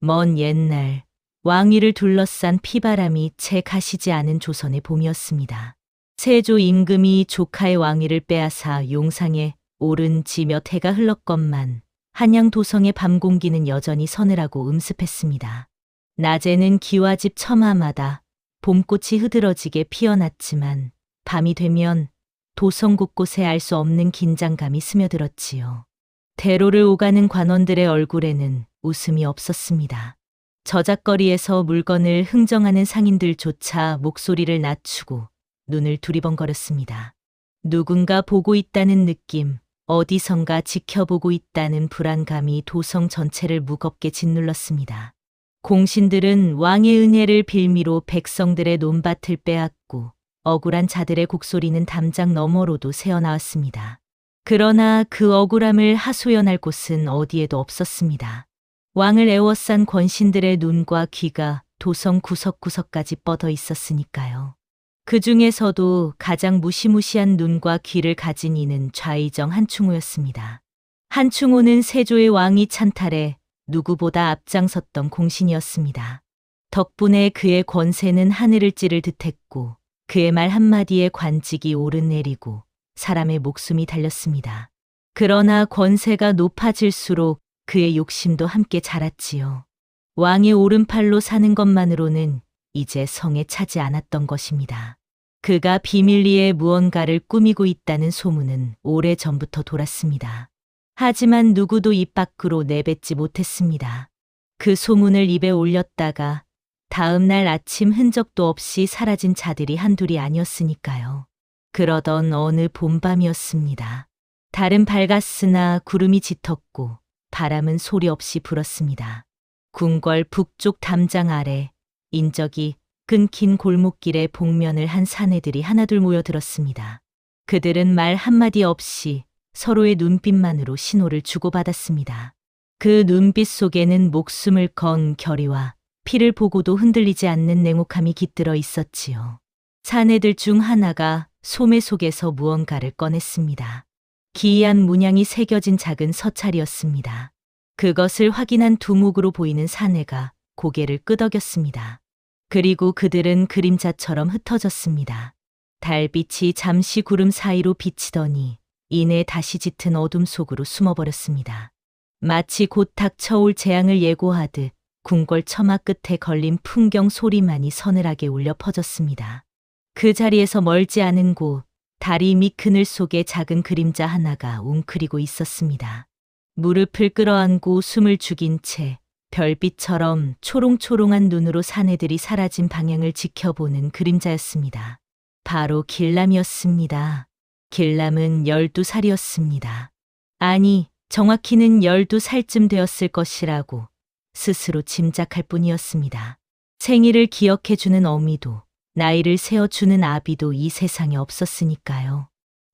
먼 옛날 왕위를 둘러싼 피바람이 채 가시지 않은 조선의 봄이었습니다. 세조 임금이 조카의 왕위를 빼앗아 용상에 오른 지 몇 해가 흘렀건만 한양 도성의 밤 공기는 여전히 서늘하고 음습했습니다. 낮에는 기와집 처마마다 봄꽃이 흐드러지게 피어났지만 밤이 되면 도성 곳곳에 알 수 없는 긴장감이 스며들었지요. 대로를 오가는 관원들의 얼굴에는 웃음이 없었습니다. 저작거리에서 물건을 흥정하는 상인들조차 목소리를 낮추고 눈을 두리번거렸습니다. 누군가 보고 있다는 느낌, 어디선가 지켜보고 있다는 불안감이 도성 전체를 무겁게 짓눌렀습니다. 공신들은 왕의 은혜를 빌미로 백성들의 논밭을 빼앗고 억울한 자들의 곡소리는 담장 너머로도 새어나왔습니다. 그러나 그 억울함을 하소연할 곳은 어디에도 없었습니다. 왕을 애워싼 권신들의 눈과 귀가 도성 구석구석까지 뻗어 있었으니까요. 그 중에서도 가장 무시무시한 눈과 귀를 가진 이는 좌의정 한충호였습니다. 한충호는 세조의 왕위 찬탈에 누구보다 앞장섰던 공신이었습니다. 덕분에 그의 권세는 하늘을 찌를 듯했고 그의 말 한마디에 관직이 오르내리고 사람의 목숨이 달렸습니다. 그러나 권세가 높아질수록 그의 욕심도 함께 자랐지요. 왕의 오른팔로 사는 것만으로는 이제 성에 차지 않았던 것입니다. 그가 비밀리에 무언가를 꾸미고 있다는 소문은 오래전부터 돌았습니다. 하지만 누구도 입 밖으로 내뱉지 못했습니다. 그 소문을 입에 올렸다가 다음 날 아침 흔적도 없이 사라진 자들이 한둘이 아니었으니까요. 그러던 어느 봄밤이었습니다. 달은 밝았으나 구름이 짙었고 바람은 소리 없이 불었습니다. 궁궐 북쪽 담장 아래 인적이 끊긴 골목길에 복면을 한 사내들이 하나둘 모여들었습니다. 그들은 말 한마디 없이 서로의 눈빛만으로 신호를 주고받았습니다. 그 눈빛 속에는 목숨을 건 결의와 피를 보고도 흔들리지 않는 냉혹함이 깃들어 있었지요. 사내들 중 하나가 소매 속에서 무언가를 꺼냈습니다. 기이한 문양이 새겨진 작은 서찰이었습니다. 그것을 확인한 두목으로 보이는 사내가 고개를 끄덕였습니다. 그리고 그들은 그림자처럼 흩어졌습니다. 달빛이 잠시 구름 사이로 비치더니 이내 다시 짙은 어둠 속으로 숨어버렸습니다. 마치 곧 닥쳐올 재앙을 예고하듯 궁궐 처마 끝에 걸린 풍경 소리만이 서늘하게 울려 퍼졌습니다. 그 자리에서 멀지 않은 곳, 다리 밑 그늘 속에 작은 그림자 하나가 웅크리고 있었습니다. 무릎을 끌어안고 숨을 죽인 채 별빛처럼 초롱초롱한 눈으로 사내들이 사라진 방향을 지켜보는 그림자였습니다. 바로 길람이었습니다. 길람은 12살이었습니다. 아니, 정확히는 12살쯤 되었을 것이라고 스스로 짐작할 뿐이었습니다. 생일을 기억해주는 어미도 나이를 세어주는 아비도 이 세상에 없었으니까요.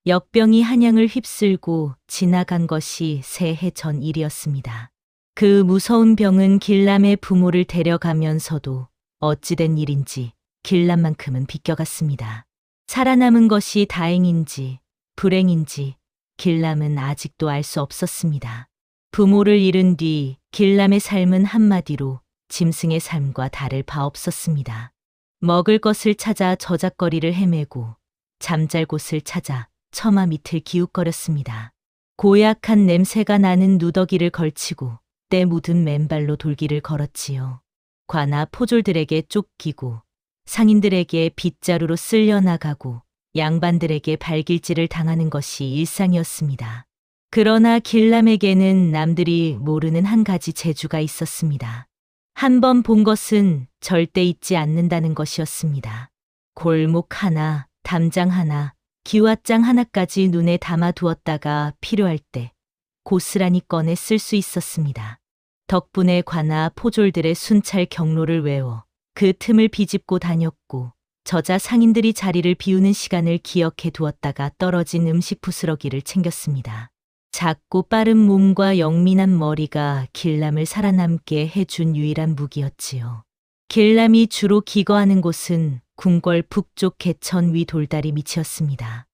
역병이 한양을 휩쓸고 지나간 것이 새해 전 일이었습니다. 그 무서운 병은 길람의 부모를 데려가면서도 어찌된 일인지 길람만큼은 비껴갔습니다. 살아남은 것이 다행인지 불행인지 길람은 아직도 알 수 없었습니다. 부모를 잃은 뒤 길람의 삶은 한마디로 짐승의 삶과 다를 바 없었습니다. 먹을 것을 찾아 저작거리를 헤매고 잠잘 곳을 찾아 처마 밑을 기웃거렸습니다. 고약한 냄새가 나는 누더기를 걸치고 때 묻은 맨발로 돌기를 걸었지요. 관아 포졸들에게 쫓기고 상인들에게 빗자루로 쓸려나가고 양반들에게 발길질을 당하는 것이 일상이었습니다. 그러나 길람에게는 남들이 모르는 한 가지 재주가 있었습니다. 한 번 본 것은 절대 잊지 않는다는 것이었습니다. 골목 하나, 담장 하나, 기와장 하나까지 눈에 담아두었다가 필요할 때 고스란히 꺼내 쓸 수 있었습니다. 덕분에 관아 포졸들의 순찰 경로를 외워 그 틈을 비집고 다녔고 저자 상인들이 자리를 비우는 시간을 기억해 두었다가 떨어진 음식 부스러기를 챙겼습니다. 작고 빠른 몸과 영민한 머리가 길람을 살아남게 해준 유일한 무기였지요. 길람이 주로 기거하는 곳은 궁궐 북쪽 개천 위 돌다리 밑이었습니다.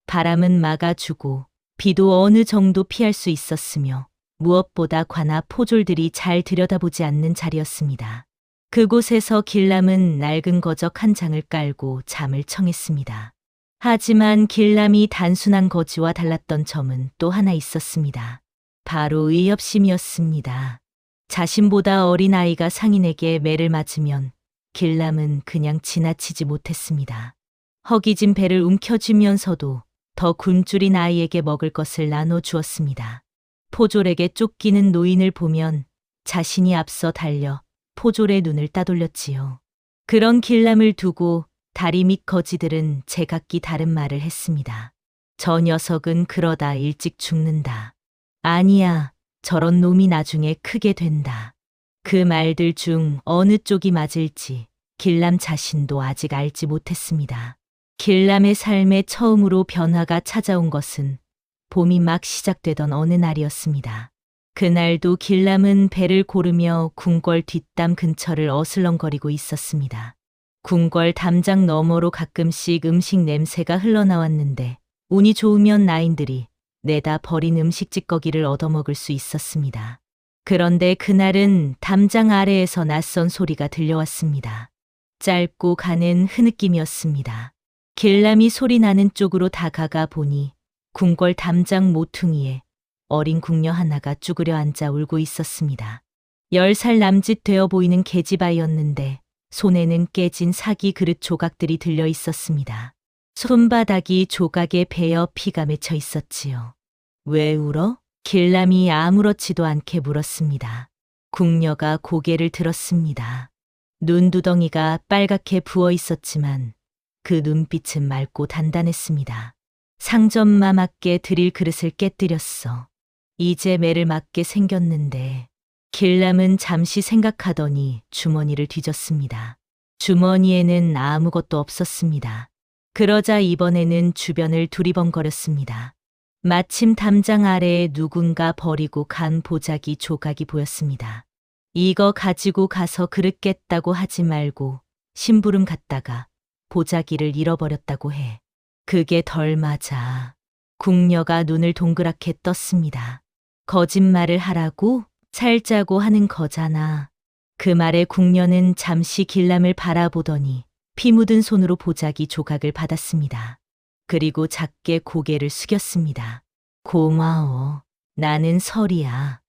바람은 막아주고 비도 어느 정도 피할 수 있었으며 무엇보다 관아 포졸들이 잘 들여다보지 않는 자리였습니다. 그곳에서 길람은 낡은 거적 한 장을 깔고 잠을 청했습니다. 하지만 길람이 단순한 거지와 달랐던 점은 또 하나 있었습니다. 바로 의협심이었습니다. 자신보다 어린 아이가 상인에게 매를 맞으면 길람은 그냥 지나치지 못했습니다. 허기진 배를 움켜쥐면서도 더 굶주린 아이에게 먹을 것을 나눠주었습니다. 포졸에게 쫓기는 노인을 보면 자신이 앞서 달려 포졸의 눈을 따돌렸지요. 그런 길람을 두고 다리 및 거지들은 제각기 다른 말을 했습니다. 저 녀석은 그러다 일찍 죽는다. 아니야, 저런 놈이 나중에 크게 된다. 그 말들 중 어느 쪽이 맞을지 길람 자신도 아직 알지 못했습니다. 길람의 삶에 처음으로 변화가 찾아온 것은 봄이 막 시작되던 어느 날이었습니다. 그날도 길람은 배를 고르며 궁궐 뒷담 근처를 어슬렁거리고 있었습니다. 궁궐 담장 너머로 가끔씩 음식 냄새가 흘러나왔는데 운이 좋으면 나인들이 내다 버린 음식 찌꺼기를 얻어먹을 수 있었습니다. 그런데 그날은 담장 아래에서 낯선 소리가 들려왔습니다. 짧고 가는 흐느낌이었습니다. 길람이 소리 나는 쪽으로 다가가 보니 궁궐 담장 모퉁이에 어린 궁녀 하나가 쭈그려 앉아 울고 있었습니다. 10살 남짓 되어 보이는 계집아이였는데 손에는 깨진 사기 그릇 조각들이 들려 있었습니다. 손바닥이 조각에 베어 피가 맺혀 있었지요. 왜 울어? 길람이 아무렇지도 않게 물었습니다. 궁녀가 고개를 들었습니다. 눈두덩이가 빨갛게 부어 있었지만 그 눈빛은 맑고 단단했습니다. 상점마마께 드릴 그릇을 깨뜨렸어. 이제 매를 맞게 생겼는데. 길람은 잠시 생각하더니 주머니를 뒤졌습니다. 주머니에는 아무것도 없었습니다. 그러자 이번에는 주변을 두리번거렸습니다. 마침 담장 아래에 누군가 버리고 간 보자기 조각이 보였습니다. 이거 가지고 가서 그릇 깼다고 하지 말고 심부름 갔다가 보자기를 잃어버렸다고 해. 그게 덜 맞아. 궁녀가 눈을 동그랗게 떴습니다. 거짓말을 하라고? 살자고 하는 거잖아. 그 말에 궁녀는 잠시 길람을 바라보더니 피 묻은 손으로 보자기 조각을 받았습니다. 그리고 작게 고개를 숙였습니다. 고마워. 나는 설이야.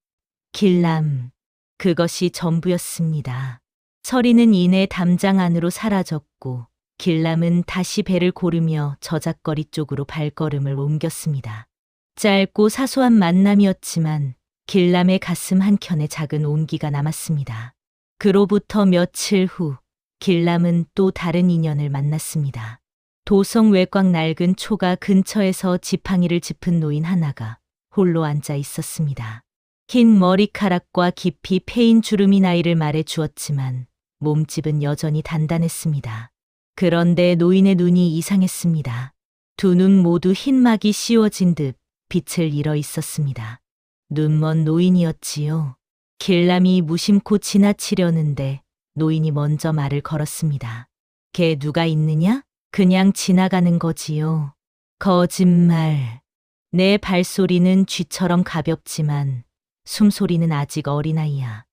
길람. 그것이 전부였습니다. 설이는 이내 담장 안으로 사라졌고 길람은 다시 배를 고르며 저작거리 쪽으로 발걸음을 옮겼습니다. 짧고 사소한 만남이었지만 길람의 가슴 한켠에 작은 온기가 남았습니다. 그로부터 며칠 후 길람은 또 다른 인연을 만났습니다. 도성 외곽 낡은 초가 근처에서 지팡이를 짚은 노인 하나가 홀로 앉아 있었습니다. 흰 머리카락과 깊이 패인 주름이 나이를 말해 주었지만 몸집은 여전히 단단했습니다. 그런데 노인의 눈이 이상했습니다. 두 눈 모두 흰막이 씌워진 듯 빛을 잃어 있었습니다. 눈먼 노인이었지요. 길람이 무심코 지나치려는데 노인이 먼저 말을 걸었습니다. 걔 누가 있느냐? 그냥 지나가는 거지요. 거짓말. 내 발소리는 쥐처럼 가볍지만 숨소리는 아직 어린아이야.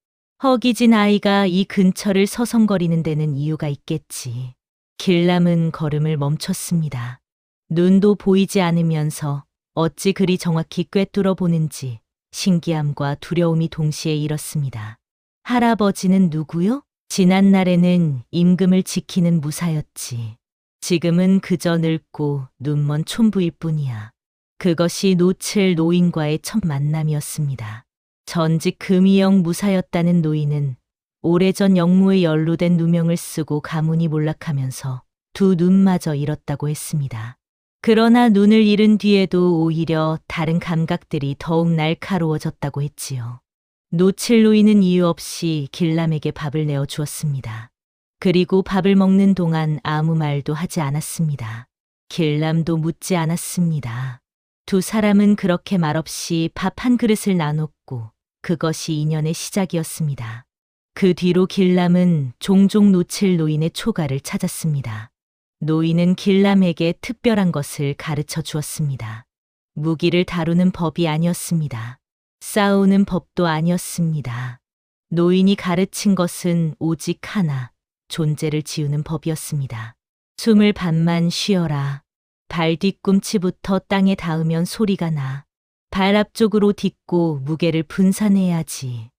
허기진 아이가 이 근처를 서성거리는 데는 이유가 있겠지. 길람은 걸음을 멈췄습니다. 눈도 보이지 않으면서 어찌 그리 정확히 꿰뚫어 보는지 신기함과 두려움이 동시에 일었습니다. 할아버지는 누구요? 지난날에는 임금을 지키는 무사였지. 지금은 그저 늙고 눈먼 촌부일 뿐이야. 그것이 노칠 노인과의 첫 만남이었습니다. 전직 금이영 무사였다는 노인은 오래전 영무에 연루된 누명을 쓰고 가문이 몰락하면서 두 눈마저 잃었다고 했습니다. 그러나 눈을 잃은 뒤에도 오히려 다른 감각들이 더욱 날카로워졌다고 했지요. 노칠 노인은 이유 없이 길람에게 밥을 내어 주었습니다. 그리고 밥을 먹는 동안 아무 말도 하지 않았습니다. 길람도 묻지 않았습니다. 두 사람은 그렇게 말없이 밥 한 그릇을 나눴고 그것이 인연의 시작이었습니다. 그 뒤로 길람은 종종 노칠 노인의 초가를 찾았습니다. 노인은 길람에게 특별한 것을 가르쳐 주었습니다. 무기를 다루는 법이 아니었습니다. 싸우는 법도 아니었습니다. 노인이 가르친 것은 오직 하나, 존재를 지우는 법이었습니다. 숨을 반만 쉬어라. 발 뒤꿈치부터 땅에 닿으면 소리가 나. 발 앞쪽으로 딛고 무게를 분산해야지.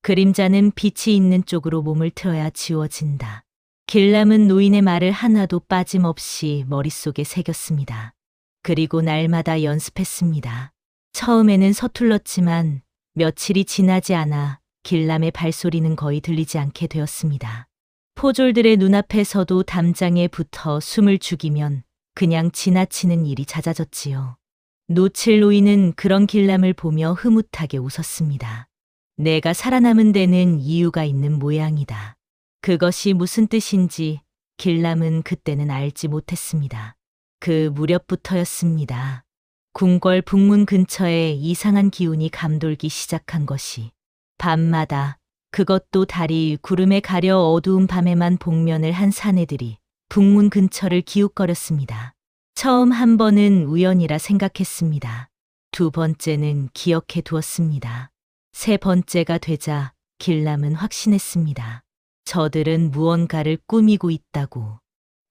그림자는 빛이 있는 쪽으로 몸을 틀어야 지워진다. 길람은 노인의 말을 하나도 빠짐없이 머릿속에 새겼습니다. 그리고 날마다 연습했습니다. 처음에는 서툴렀지만 며칠이 지나지 않아 길람의 발소리는 거의 들리지 않게 되었습니다. 포졸들의 눈앞에서도 담장에 붙어 숨을 죽이면 그냥 지나치는 일이 잦아졌지요. 노칠 노인은 그런 길람을 보며 흐뭇하게 웃었습니다. 내가 살아남은 데는 이유가 있는 모양이다. 그것이 무슨 뜻인지 길람은 그때는 알지 못했습니다. 그 무렵부터였습니다. 궁궐 북문 근처에 이상한 기운이 감돌기 시작한 것이. 밤마다, 그것도 달이 구름에 가려 어두운 밤에만 복면을 한 사내들이 북문 근처를 기웃거렸습니다. 처음 한 번은 우연이라 생각했습니다. 두 번째는 기억해 두었습니다. 세 번째가 되자 길람은 확신했습니다. 저들은 무언가를 꾸미고 있다고.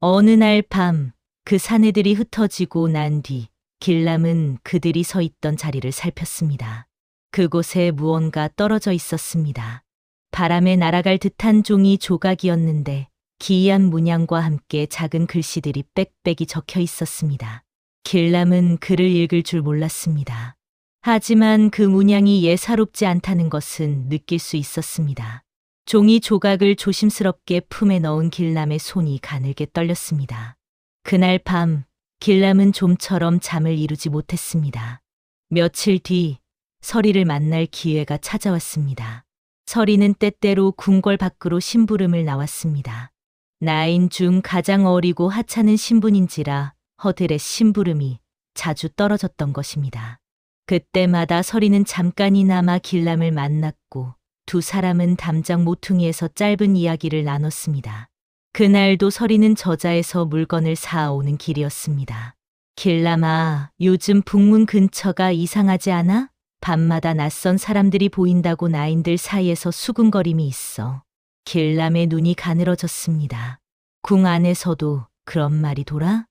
어느 날 밤, 그 사내들이 흩어지고 난 뒤 길람은 그들이 서 있던 자리를 살폈습니다. 그곳에 무언가 떨어져 있었습니다. 바람에 날아갈 듯한 종이 조각이었는데 기이한 문양과 함께 작은 글씨들이 빽빽이 적혀 있었습니다. 길람은 글을 읽을 줄 몰랐습니다. 하지만 그 문양이 예사롭지 않다는 것은 느낄 수 있었습니다. 종이 조각을 조심스럽게 품에 넣은 길람의 손이 가늘게 떨렸습니다. 그날 밤 길람은 좀처럼 잠을 이루지 못했습니다. 며칠 뒤 서리를 만날 기회가 찾아왔습니다. 서리는 때때로 궁궐 밖으로 심부름을 나왔습니다. 나인 중 가장 어리고 하찮은 신분인지라 허들의 심부름이 자주 떨어졌던 것입니다. 그때마다 서리는 잠깐이나마 길람을 만났고 두 사람은 담장 모퉁이에서 짧은 이야기를 나눴습니다. 그날도 서리는 저자에서 물건을 사오는 길이었습니다. 길람아, 요즘 북문 근처가 이상하지 않아? 밤마다 낯선 사람들이 보인다고 나인들 사이에서 수군거림이 있어. 길람의 눈이 가늘어졌습니다. 궁 안에서도 그런 말이 돌아?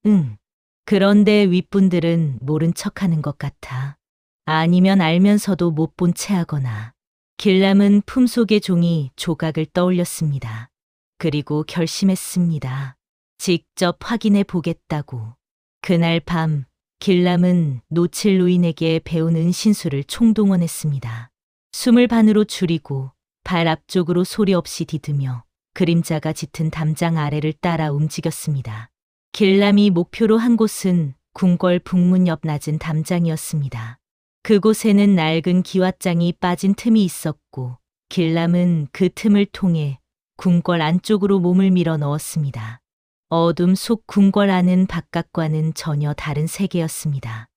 응. 그런데 윗분들은 모른 척하는 것 같아. 아니면 알면서도 못 본 채 하거나. 길람은 품속의 종이 조각을 떠올렸습니다. 그리고 결심했습니다. 직접 확인해 보겠다고. 그날 밤 길람은 노칠 노인에게 배운 은신술을 총동원했습니다. 숨을 반으로 줄이고 발 앞쪽으로 소리 없이 디디며 그림자가 짙은 담장 아래를 따라 움직였습니다. 길람이 목표로 한 곳은 궁궐 북문 옆 낮은 담장이었습니다. 그곳에는 낡은 기왓장이 빠진 틈이 있었고 길람은 그 틈을 통해 궁궐 안쪽으로 몸을 밀어 넣었습니다. 어둠 속 궁궐 안은 바깥과는 전혀 다른 세계였습니다.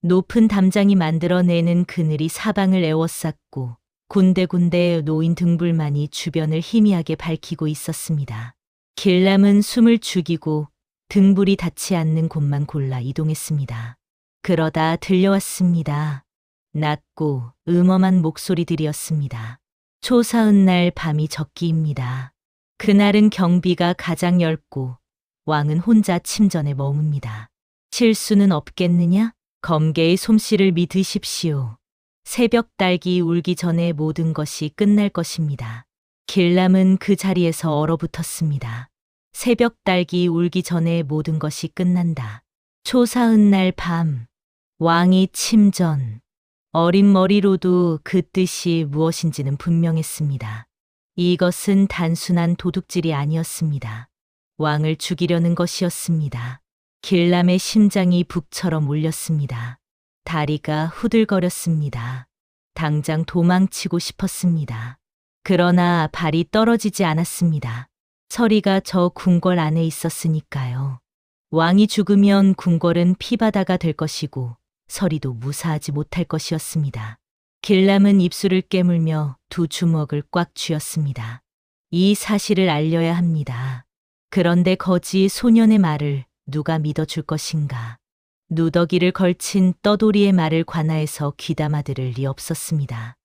높은 담장이 만들어내는 그늘이 사방을 에워쌌고 군데군데 놓인 등불만이 주변을 희미하게 밝히고 있었습니다. 길람은 숨을 죽이고 등불이 닿지 않는 곳만 골라 이동했습니다. 그러다 들려왔습니다. 낮고 음험한 목소리들이었습니다. 초사은 날 밤이 적기입니다. 그날은 경비가 가장 얇고 왕은 혼자 침전에 머뭅니다. 실수는 없겠느냐? 검계의 솜씨를 믿으십시오. 새벽 딸기 울기 전에 모든 것이 끝날 것입니다. 길람은 그 자리에서 얼어붙었습니다. 새벽 딸기 울기 전에 모든 것이 끝난다. 초사은 날 밤, 왕이 침전. 어린 머리로도 그 뜻이 무엇인지는 분명했습니다. 이것은 단순한 도둑질이 아니었습니다. 왕을 죽이려는 것이었습니다. 길람의 심장이 북처럼 울렸습니다. 다리가 후들거렸습니다. 당장 도망치고 싶었습니다. 그러나 발이 떨어지지 않았습니다. 서리가 저 궁궐 안에 있었으니까요. 왕이 죽으면 궁궐은 피바다가 될 것이고 서리도 무사하지 못할 것이었습니다. 길람은 입술을 깨물며 두 주먹을 꽉 쥐었습니다. 이 사실을 알려야 합니다. 그런데 거지 소년의 말을 누가 믿어줄 것인가? 누더기를 걸친 떠돌이의 말을 관하에서 귀담아 들을 리 없었습니다.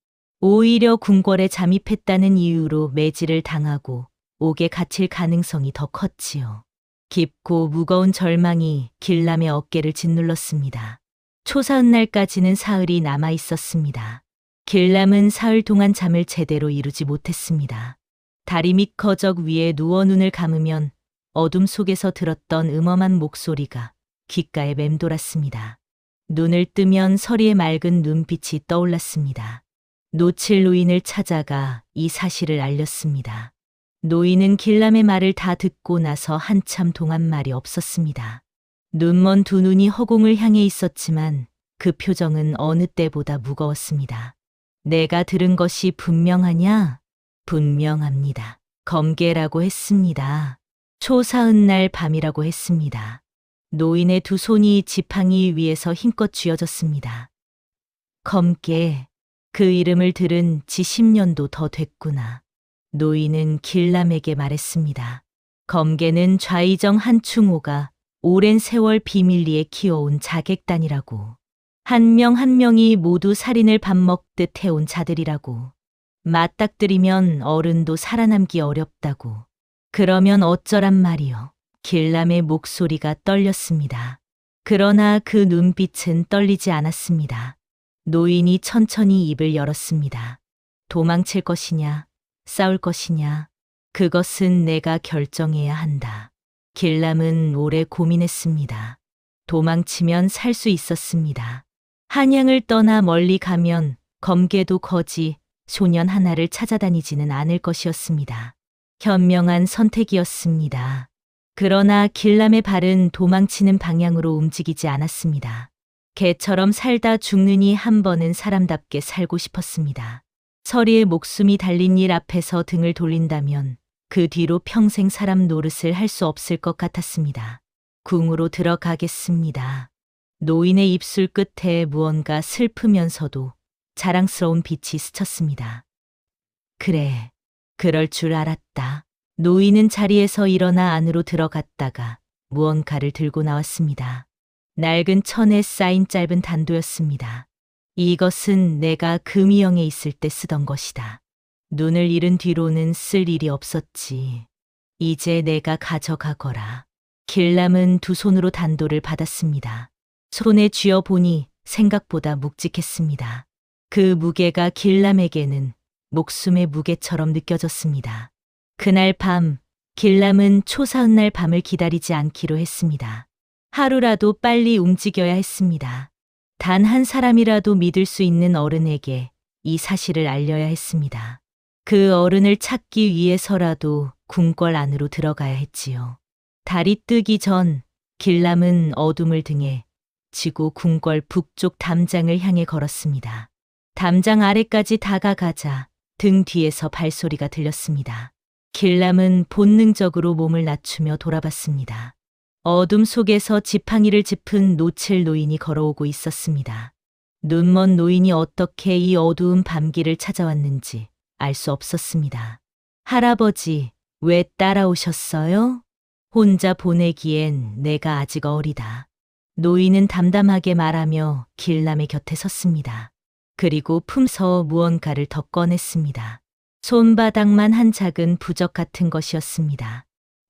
오히려 궁궐에 잠입했다는 이유로 매질을 당하고 옥에 갇힐 가능성이 더 컸지요. 깊고 무거운 절망이 길람의 어깨를 짓눌렀습니다. 초사흔날까지는 사흘이 남아 있었습니다. 길람은 사흘 동안 잠을 제대로 이루지 못했습니다. 다리 밑 거적 위에 누워 눈을 감으면 어둠 속에서 들었던 음험한 목소리가 귓가에 맴돌았습니다. 눈을 뜨면 서리의 맑은 눈빛이 떠올랐습니다. 노칠 노인을 찾아가 이 사실을 알렸습니다. 노인은 길람의 말을 다 듣고 나서 한참 동안 말이 없었습니다. 눈먼 두 눈이 허공을 향해 있었지만 그 표정은 어느 때보다 무거웠습니다. 내가 들은 것이 분명하냐? 분명합니다. 검계라고 했습니다. 초사흔날 밤이라고 했습니다. 노인의 두 손이 지팡이 위에서 힘껏 쥐어졌습니다. 검계, 그 이름을 들은 지 10년도 더 됐구나. 노인은 길람에게 말했습니다. 검계는 좌이정 한충호가 오랜 세월 비밀리에 키워온 자객단이라고. 한 명 한 명이 모두 살인을 밥 먹듯 해온 자들이라고. 맞닥뜨리면 어른도 살아남기 어렵다고. 그러면 어쩌란 말이요. 길람의 목소리가 떨렸습니다. 그러나 그 눈빛은 떨리지 않았습니다. 노인이 천천히 입을 열었습니다. 도망칠 것이냐, 싸울 것이냐, 그것은 내가 결정해야 한다. 길람은 오래 고민했습니다. 도망치면 살 수 있었습니다. 한양을 떠나 멀리 가면 검계도 거지 소년 하나를 찾아다니지는 않을 것이었습니다. 현명한 선택이었습니다. 그러나 길람의 발은 도망치는 방향으로 움직이지 않았습니다. 개처럼 살다 죽느니 한 번은 사람답게 살고 싶었습니다. 서리의 목숨이 달린 일 앞에서 등을 돌린다면 그 뒤로 평생 사람 노릇을 할 수 없을 것 같았습니다. 궁으로 들어가겠습니다. 노인의 입술 끝에 무언가 슬프면서도 자랑스러운 빛이 스쳤습니다. 그래, 그럴 줄 알았다. 노인은 자리에서 일어나 안으로 들어갔다가 무언가를 들고 나왔습니다. 낡은 천에 쌓인 짧은 단도였습니다. 이것은 내가 금이영에 있을 때 쓰던 것이다. 눈을 잃은 뒤로는 쓸 일이 없었지. 이제 내가 가져가거라. 길람은 두 손으로 단도를 받았습니다. 손에 쥐어보니 생각보다 묵직했습니다. 그 무게가 길람에게는 목숨의 무게처럼 느껴졌습니다. 그날 밤, 길람은 초사흔날 밤을 기다리지 않기로 했습니다. 하루라도 빨리 움직여야 했습니다. 단 한 사람이라도 믿을 수 있는 어른에게 이 사실을 알려야 했습니다. 그 어른을 찾기 위해서라도 궁궐 안으로 들어가야 했지요. 달이 뜨기 전 길람은 어둠을 등에 지고 궁궐 북쪽 담장을 향해 걸었습니다. 담장 아래까지 다가가자 등 뒤에서 발소리가 들렸습니다. 길람은 본능적으로 몸을 낮추며 돌아봤습니다. 어둠 속에서 지팡이를 짚은 노칠 노인이 걸어오고 있었습니다. 눈먼 노인이 어떻게 이 어두운 밤길을 찾아왔는지 알 수 없었습니다. 할아버지, 왜 따라오셨어요? 혼자 보내기엔 내가 아직 어리다. 노인은 담담하게 말하며 길람의 곁에 섰습니다. 그리고 품서 무언가를 더 꺼냈습니다. 손바닥만 한 작은 부적 같은 것이었습니다.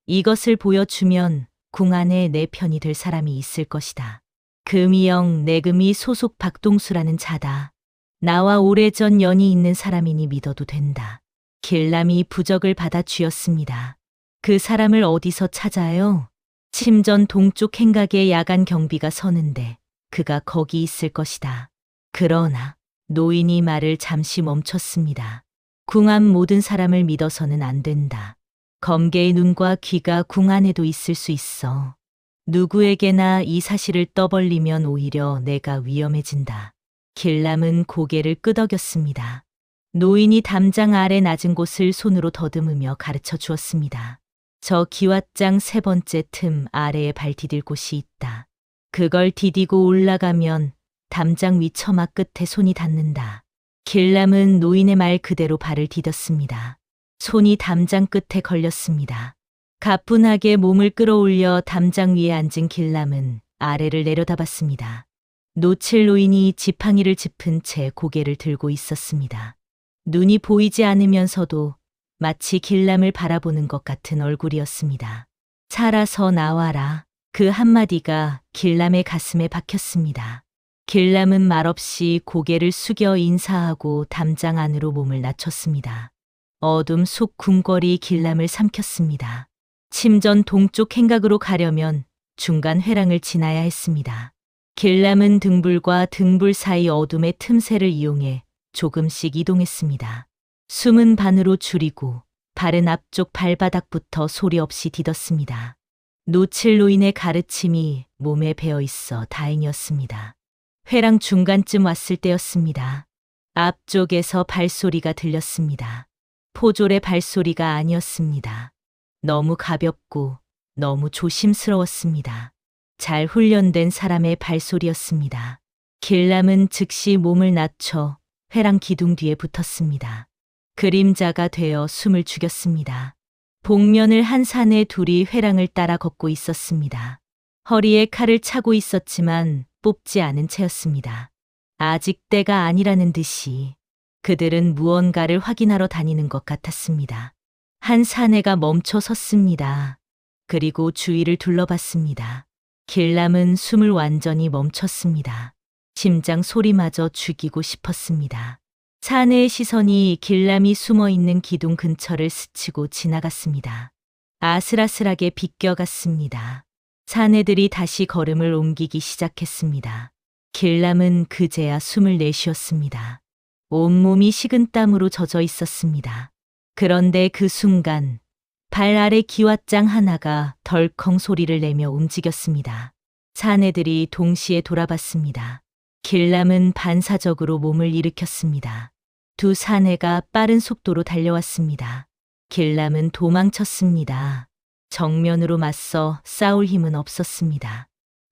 이것을 보여주면 궁 안에 내 편이 될 사람이 있을 것이다. 금이영 내금이 소속 박동수라는 자다. 나와 오래전 연이 있는 사람이니 믿어도 된다. 길람이 부적을 받아 쥐었습니다. 그 사람을 어디서 찾아요? 침전 동쪽 행각에 야간 경비가 서는데 그가 거기 있을 것이다. 그러나 노인이 말을 잠시 멈췄습니다. 궁 안 모든 사람을 믿어서는 안 된다. 검계의 눈과 귀가 궁 안에도 있을 수 있어. 누구에게나 이 사실을 떠벌리면 오히려 내가 위험해진다. 길람은 고개를 끄덕였습니다. 노인이 담장 아래 낮은 곳을 손으로 더듬으며 가르쳐 주었습니다. 저 기왓장 세 번째 틈 아래에 발 디딜 곳이 있다. 그걸 디디고 올라가면 담장 위 처마 끝에 손이 닿는다. 길람은 노인의 말 그대로 발을 디뎠습니다. 손이 담장 끝에 걸렸습니다. 가뿐하게 몸을 끌어올려 담장 위에 앉은 길람은 아래를 내려다봤습니다. 노칠 노인이 지팡이를 짚은 채 고개를 들고 있었습니다. 눈이 보이지 않으면서도 마치 길람을 바라보는 것 같은 얼굴이었습니다. 살아서 나와라. 그 한마디가 길람의 가슴에 박혔습니다. 길람은 말없이 고개를 숙여 인사하고 담장 안으로 몸을 낮췄습니다. 어둠 속 궁궐이 길람을 삼켰습니다. 침전 동쪽 행각으로 가려면 중간 회랑을 지나야 했습니다. 길람은 등불과 등불 사이 어둠의 틈새를 이용해 조금씩 이동했습니다. 숨은 반으로 줄이고 발은 앞쪽 발바닥부터 소리 없이 디뎠습니다. 노칠 노인의 가르침이 몸에 배어 있어 다행이었습니다. 회랑 중간쯤 왔을 때였습니다. 앞쪽에서 발소리가 들렸습니다. 포졸의 발소리가 아니었습니다. 너무 가볍고 너무 조심스러웠습니다. 잘 훈련된 사람의 발소리였습니다. 길람은 즉시 몸을 낮춰 회랑 기둥 뒤에 붙었습니다. 그림자가 되어 숨을 죽였습니다. 복면을 한 사내 둘이 회랑을 따라 걷고 있었습니다. 허리에 칼을 차고 있었지만 뽑지 않은 채였습니다. 아직 때가 아니라는 듯이 그들은 무언가를 확인하러 다니는 것 같았습니다. 한 사내가 멈춰 섰습니다. 그리고 주위를 둘러봤습니다. 길람은 숨을 완전히 멈췄습니다. 심장 소리마저 죽이고 싶었습니다. 사내의 시선이 길람이 숨어 있는 기둥 근처를 스치고 지나갔습니다. 아슬아슬하게 비껴갔습니다. 사내들이 다시 걸음을 옮기기 시작했습니다. 길람은 그제야 숨을 내쉬었습니다. 온몸이 식은땀으로 젖어 있었습니다. 그런데 그 순간 발 아래 기왓장 하나가 덜컹 소리를 내며 움직였습니다. 사내들이 동시에 돌아봤습니다. 길람은 반사적으로 몸을 일으켰습니다. 두 사내가 빠른 속도로 달려왔습니다. 길람은 도망쳤습니다. 정면으로 맞서 싸울 힘은 없었습니다.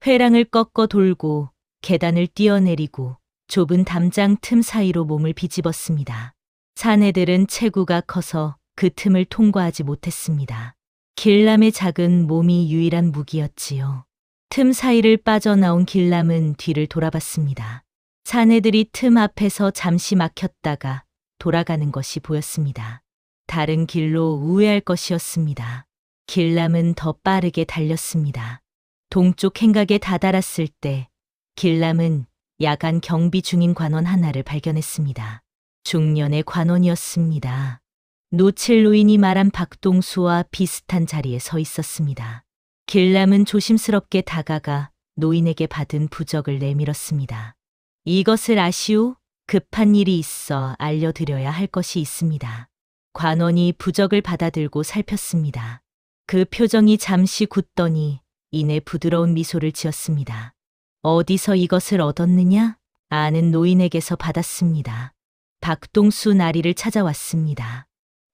회랑을 꺾어 돌고 계단을 뛰어내리고 좁은 담장 틈 사이로 몸을 비집었습니다. 사내들은 체구가 커서 그 틈을 통과하지 못했습니다. 길람의 작은 몸이 유일한 무기였지요. 틈 사이를 빠져나온 길람은 뒤를 돌아봤습니다. 사내들이 틈 앞에서 잠시 막혔다가 돌아가는 것이 보였습니다. 다른 길로 우회할 것이었습니다. 길람은 더 빠르게 달렸습니다. 동쪽 행각에 다다랐을 때 길람은 야간 경비 중인 관원 하나를 발견했습니다. 중년의 관원이었습니다. 노칠 노인이 말한 박동수와 비슷한 자리에 서 있었습니다. 길람은 조심스럽게 다가가 노인에게 받은 부적을 내밀었습니다. 이것을 아시오? 급한 일이 있어 알려드려야 할 것이 있습니다. 관원이 부적을 받아들고 살폈습니다. 그 표정이 잠시 굳더니 이내 부드러운 미소를 지었습니다. 어디서 이것을 얻었느냐? 아는 노인에게서 받았습니다. 박동수 나리를 찾아왔습니다.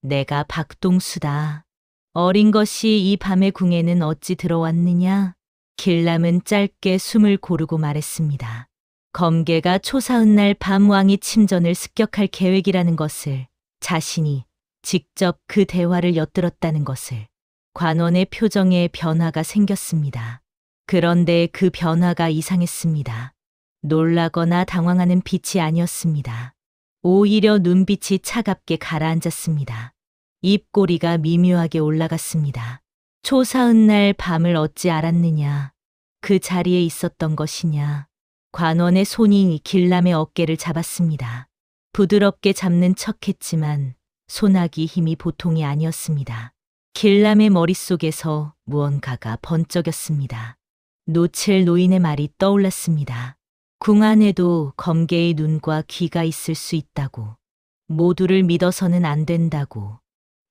내가 박동수다. 어린 것이 이 밤의 궁에는 어찌 들어왔느냐? 길람은 짧게 숨을 고르고 말했습니다. 검계가 초사은 날 밤 왕이 침전을 습격할 계획이라는 것을, 자신이 직접 그 대화를 엿들었다는 것을. 관원의 표정에 변화가 생겼습니다. 그런데 그 변화가 이상했습니다. 놀라거나 당황하는 빛이 아니었습니다. 오히려 눈빛이 차갑게 가라앉았습니다. 입꼬리가 미묘하게 올라갔습니다. 초사은 날 밤을 어찌 알았느냐? 그 자리에 있었던 것이냐? 관원의 손이 길람의 어깨를 잡았습니다. 부드럽게 잡는 척했지만 손아귀 힘이 보통이 아니었습니다. 길람의 머릿속에서 무언가가 번쩍였습니다. 노칠 노인의 말이 떠올랐습니다. 궁 안에도 검계의 눈과 귀가 있을 수 있다고. 모두를 믿어서는 안 된다고.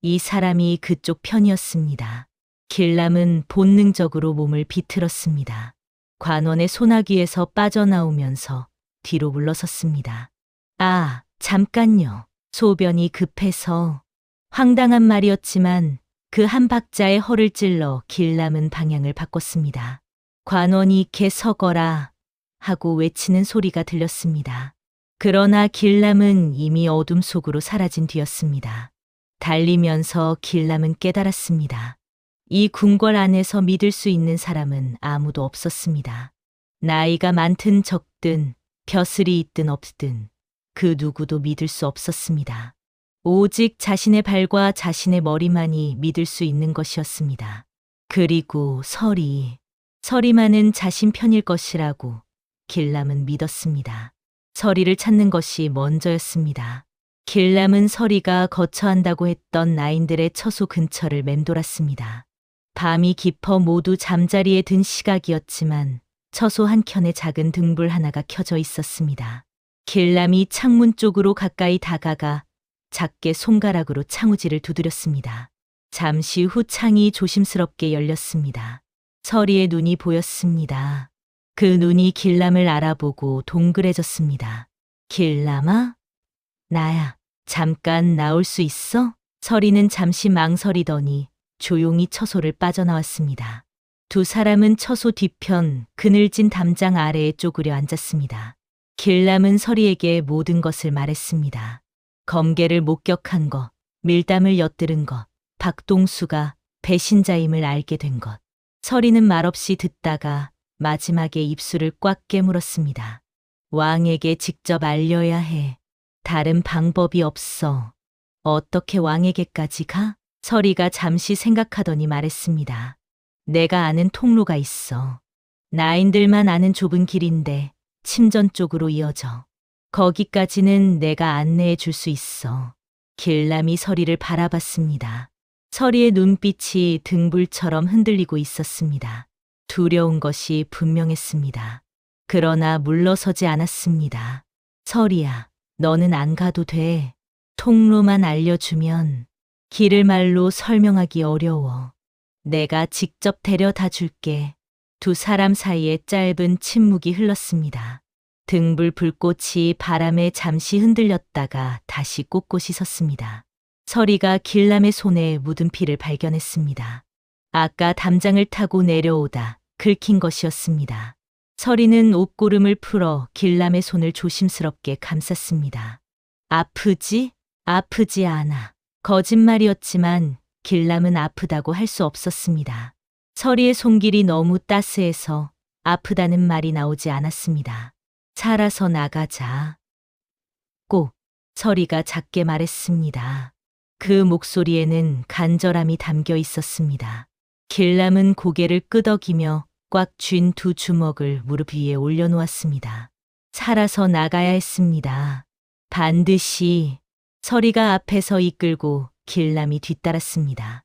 이 사람이 그쪽 편이었습니다. 길람은 본능적으로 몸을 비틀었습니다. 관원의 손아귀에서 빠져나오면서 뒤로 물러섰습니다. 아, 잠깐요. 소변이 급해서. 황당한 말이었지만 그 한 박자에 허를 찔러 길람은 방향을 바꿨습니다. 관원이 개 서거라 하고 외치는 소리가 들렸습니다. 그러나 길람은 이미 어둠 속으로 사라진 뒤였습니다. 달리면서 길람은 깨달았습니다. 이 궁궐 안에서 믿을 수 있는 사람은 아무도 없었습니다. 나이가 많든 적든 벼슬이 있든 없든 그 누구도 믿을 수 없었습니다. 오직 자신의 발과 자신의 머리만이 믿을 수 있는 것이었습니다. 그리고 서리만은 자신 편일 것이라고 길람은 믿었습니다. 서리를 찾는 것이 먼저였습니다. 길람은 서리가 거처한다고 했던 나인들의 처소 근처를 맴돌았습니다. 밤이 깊어 모두 잠자리에 든 시각이었지만 처소 한켠에 작은 등불 하나가 켜져 있었습니다. 길람이 창문 쪽으로 가까이 다가가 작게 손가락으로 창호지를 두드렸습니다. 잠시 후 창이 조심스럽게 열렸습니다. 서리의 눈이 보였습니다. 그 눈이 길람을 알아보고 동그래졌습니다. 길람아? 나야. 잠깐 나올 수 있어? 서리는 잠시 망설이더니 조용히 처소를 빠져나왔습니다. 두 사람은 처소 뒤편 그늘진 담장 아래에 쪼그려 앉았습니다. 길람은 서리에게 모든 것을 말했습니다. 검계를 목격한 것, 밀담을 엿들은 것, 박동수가 배신자임을 알게 된 것. 서리는 말없이 듣다가 마지막에 입술을 꽉 깨물었습니다. 왕에게 직접 알려야 해. 다른 방법이 없어. 어떻게 왕에게까지 가? 서리가 잠시 생각하더니 말했습니다. 내가 아는 통로가 있어. 나인들만 아는 좁은 길인데 침전 쪽으로 이어져. 거기까지는 내가 안내해 줄 수 있어. 길람이 서리를 바라봤습니다. 서리의 눈빛이 등불처럼 흔들리고 있었습니다. 두려운 것이 분명했습니다. 그러나 물러서지 않았습니다. 서리야, 너는 안 가도 돼. 통로만 알려주면. 길을 말로 설명하기 어려워. 내가 직접 데려다 줄게. 두 사람 사이에 짧은 침묵이 흘렀습니다. 등불 불꽃이 바람에 잠시 흔들렸다가 다시 꼿꼿이 섰습니다. 서리가 길람의 손에 묻은 피를 발견했습니다. 아까 담장을 타고 내려오다 긁힌 것이었습니다. 서리는 옷고름을 풀어 길람의 손을 조심스럽게 감쌌습니다. 아프지? 아프지 않아. 거짓말이었지만 길람은 아프다고 할 수 없었습니다. 서리의 손길이 너무 따스해서 아프다는 말이 나오지 않았습니다. 살아서 나가자. 꼭 서리가 작게 말했습니다. 그 목소리에는 간절함이 담겨 있었습니다. 길람은 고개를 끄덕이며 꽉 쥔 두 주먹을 무릎 위에 올려놓았습니다. 살아서 나가야 했습니다. 반드시. 서리가 앞에서 이끌고 길람이 뒤따랐습니다.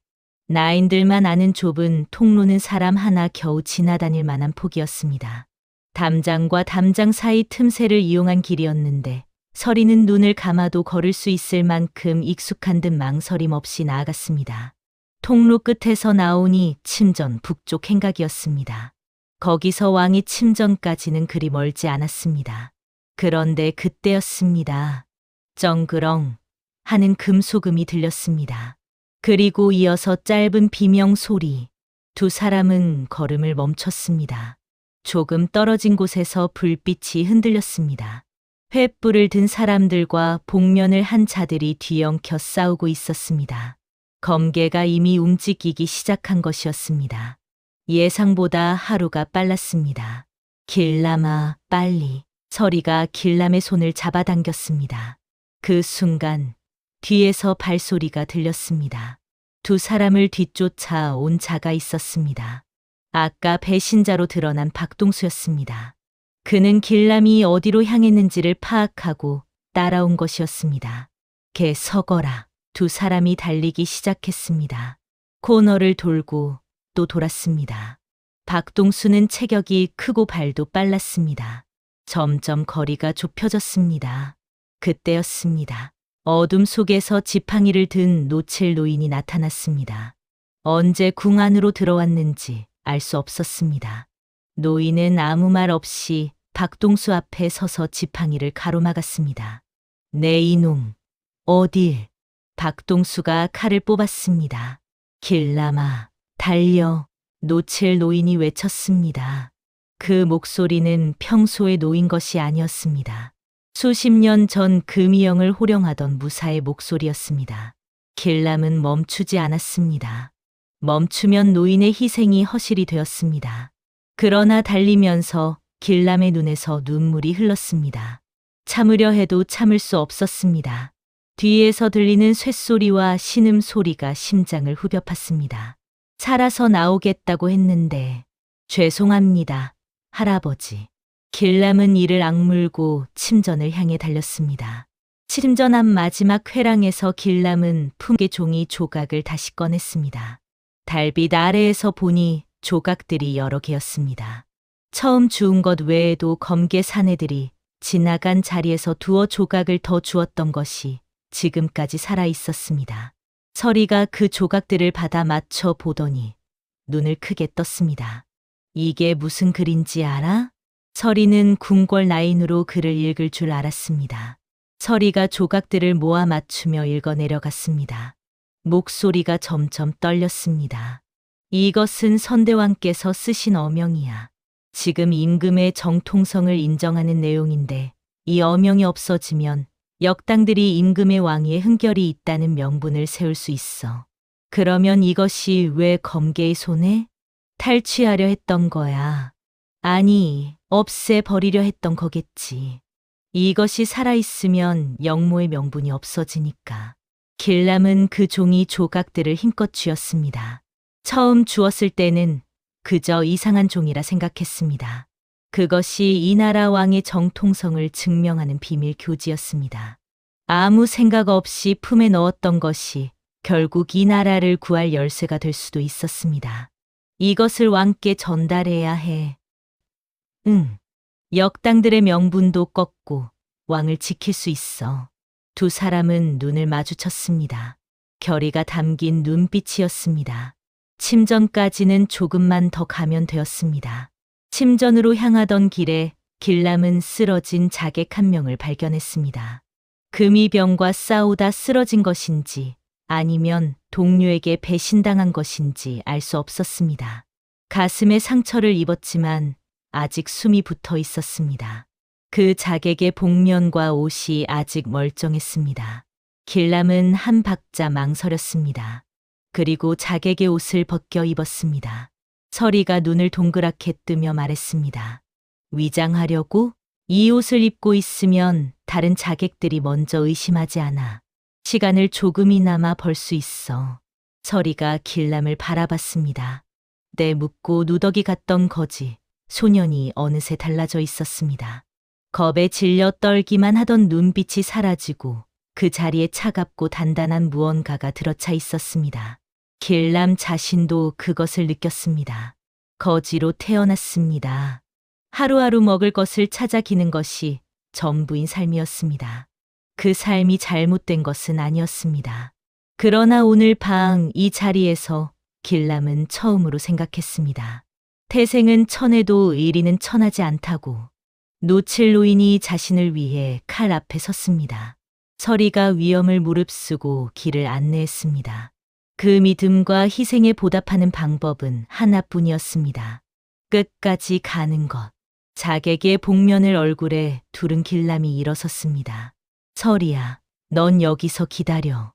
나인들만 아는 좁은 통로는 사람 하나 겨우 지나다닐 만한 폭이었습니다. 담장과 담장 사이 틈새를 이용한 길이었는데 서리는 눈을 감아도 걸을 수 있을 만큼 익숙한 듯 망설임 없이 나아갔습니다. 통로 끝에서 나오니 침전 북쪽 행각이었습니다. 거기서 왕이 침전까지는 그리 멀지 않았습니다. 그런데 그때였습니다. 쩡그렁 하는 금소금이 들렸습니다. 그리고 이어서 짧은 비명 소리. 두 사람은 걸음을 멈췄습니다. 조금 떨어진 곳에서 불빛이 흔들렸습니다. 횃불을 든 사람들과 복면을 한 자들이 뒤엉켜 싸우고 있었습니다. 검계가 이미 움직이기 시작한 것이었습니다. 예상보다 하루가 빨랐습니다. 길람아, 빨리. 서리가 길람의 손을 잡아당겼습니다. 그 순간 뒤에서 발소리가 들렸습니다. 두 사람을 뒤쫓아 온 자가 있었습니다. 아까 배신자로 드러난 박동수였습니다. 그는 길람이 어디로 향했는지를 파악하고 따라온 것이었습니다. 개 서거라. 두 사람이 달리기 시작했습니다. 코너를 돌고 또 돌았습니다. 박동수는 체격이 크고 발도 빨랐습니다. 점점 거리가 좁혀졌습니다. 그때였습니다. 어둠 속에서 지팡이를 든 노칠 노인이 나타났습니다. 언제 궁 안으로 들어왔는지 알 수 없었습니다. 노인은 아무 말 없이 박동수 앞에 서서 지팡이를 가로막았습니다. 내 이놈, 어딜? 박동수가 칼을 뽑았습니다. 길람아, 달려. 노칠 노인이 외쳤습니다. 그 목소리는 평소에 노인 것이 아니었습니다. 수십 년 전 금이영을 호령하던 무사의 목소리였습니다. 길람은 멈추지 않았습니다. 멈추면 노인의 희생이 허실이 되었습니다. 그러나 달리면서 길람의 눈에서 눈물이 흘렀습니다. 참으려 해도 참을 수 없었습니다. 뒤에서 들리는 쇳소리와 신음소리가 심장을 후벼 팠습니다. 살아서 나오겠다고 했는데 죄송합니다, 할아버지. 길람은 이를 악물고 침전을 향해 달렸습니다. 침전 앞 마지막 회랑에서 길람은 품개 종이 조각을 다시 꺼냈습니다. 달빛 아래에서 보니 조각들이 여러 개였습니다. 처음 주운 것 외에도 검게 사내들이 지나간 자리에서 두어 조각을 더 주었던 것이 지금까지 살아 있었습니다. 서리가 그 조각들을 받아 맞춰 보더니 눈을 크게 떴습니다. 이게 무슨 글인지 알아? 서리는 궁궐 라인으로 글을 읽을 줄 알았습니다. 서리가 조각들을 모아 맞추며 읽어 내려갔습니다. 목소리가 점점 떨렸습니다. 이것은 선대왕께서 쓰신 어명이야. 지금 임금의 정통성을 인정하는 내용인데 이 어명이 없어지면 역당들이 임금의 왕위에 흠결이 있다는 명분을 세울 수 있어. 그러면 이것이 왜 검계의 손에? 탈취하려 했던 거야. 아니, 없애버리려 했던 거겠지. 이것이 살아있으면 영모의 명분이 없어지니까. 길람은 그 종이 조각들을 힘껏 쥐었습니다. 처음 주었을 때는 그저 이상한 종이라 생각했습니다. 그것이 이 나라 왕의 정통성을 증명하는 비밀 교지였습니다. 아무 생각 없이 품에 넣었던 것이 결국 이 나라를 구할 열쇠가 될 수도 있었습니다. 이것을 왕께 전달해야 해. 응. 역당들의 명분도 꺾고 왕을 지킬 수 있어. 두 사람은 눈을 마주쳤습니다. 결의가 담긴 눈빛이었습니다. 침전까지는 조금만 더 가면 되었습니다. 침전으로 향하던 길에 길람은 쓰러진 자객 한 명을 발견했습니다. 금이병과 싸우다 쓰러진 것인지 아니면 동료에게 배신당한 것인지 알 수 없었습니다. 가슴에 상처를 입었지만 아직 숨이 붙어 있었습니다. 그 자객의 복면과 옷이 아직 멀쩡했습니다. 길람은 한 박자 망설였습니다. 그리고 자객의 옷을 벗겨 입었습니다. 서리가 눈을 동그랗게 뜨며 말했습니다. 위장하려고? 이 옷을 입고 있으면 다른 자객들이 먼저 의심하지 않아. 시간을 조금이나마 벌 수 있어. 서리가 길람을 바라봤습니다. 내 묻고 누더기 같던 거지. 소년이 어느새 달라져 있었습니다. 겁에 질려 떨기만 하던 눈빛이 사라지고 그 자리에 차갑고 단단한 무언가가 들어차 있었습니다. 길람 자신도 그것을 느꼈습니다. 거지로 태어났습니다. 하루하루 먹을 것을 찾아 기는 것이 전부인 삶이었습니다. 그 삶이 잘못된 것은 아니었습니다. 그러나 오늘 방 이 자리에서 길람은 처음으로 생각했습니다. 태생은 천해도 의리는 천하지 않다고. 노칠 노인이 자신을 위해 칼 앞에 섰습니다. 서리가 위험을 무릅쓰고 길을 안내했습니다. 그 믿음과 희생에 보답하는 방법은 하나뿐이었습니다. 끝까지 가는 것. 자객의 복면을 얼굴에 두른 길람이 일어섰습니다. 서리야, 넌 여기서 기다려.